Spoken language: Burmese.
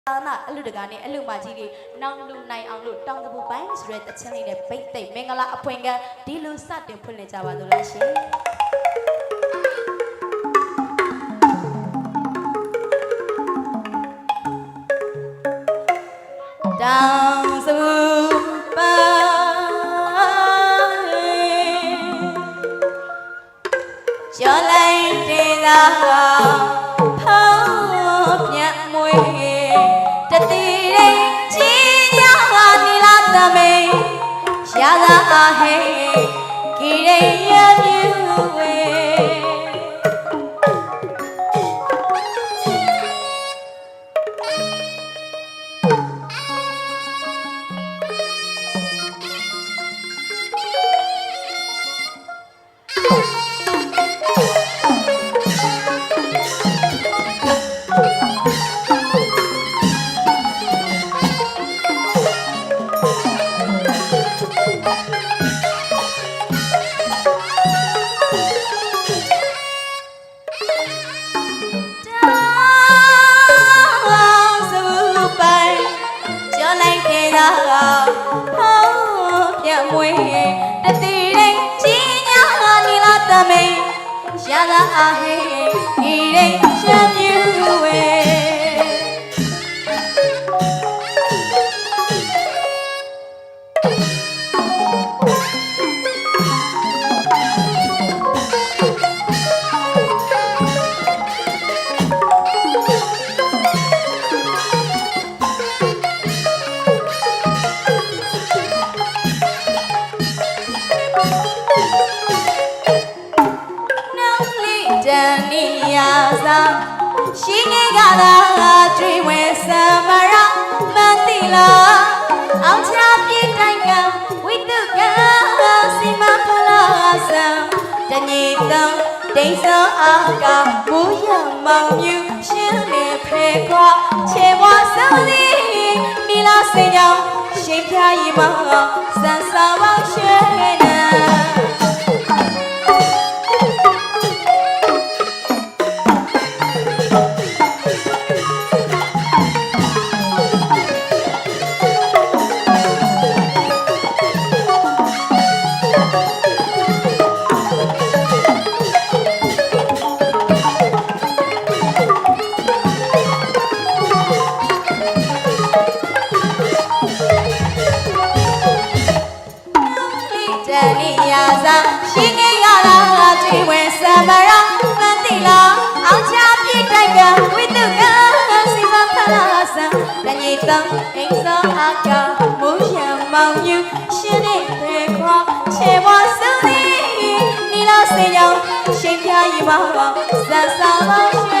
အလူတကာနဲ့အလူမကြီးတွေနောင်လူနိုင်အောင်လို့တောင်းတပူပိုင်းဆိုတဲ့တခြင်းလေးနဲ့ပိတ်သိမ့်မင်္ဂလာအဖွင့်ကဒီလိုစတင်ဖွင့်လှစ်ကြပါလို့လားရှင်တောင်းတပူပိုင်းကျော်လိုက်တဲ့သာဖောင်းပြတ်မွေတတိရိကြီးညာနီလာသမေရာသာအဟေဂိရိယမြူဝေမွေတတိရိကြီးညာနီလာသမေရာသာအဟေဂိရိယမြူဝေနီယာသာရှိနေကြတာကျွေးဝဲစမရမတိလားအောင်ချပြတိုင်ကဝိတုကစီမဖလာဆံတညိတံဒိသအာကဘူရမောင်မြူရှင်းနေဖေခွာခြေဝါစုံစီနီလာစင်ကြောင့်ရှိဖြာရီမောင်စံစာပေါင်းရှဲနေရာသာရှိနေရတာကျွေးဝဲစမရမတိလားအောင်ချပြတိုက်ကဝိတုကစီမဖလာဆံတညိတံအိမ်စောအကမိုးရမောင်ယူရှင်းနေပေခွာခြေဝါစုံနီနီလာစေကြောင့်ရှင်ပြရီမောင်ဇာစာမရွှေ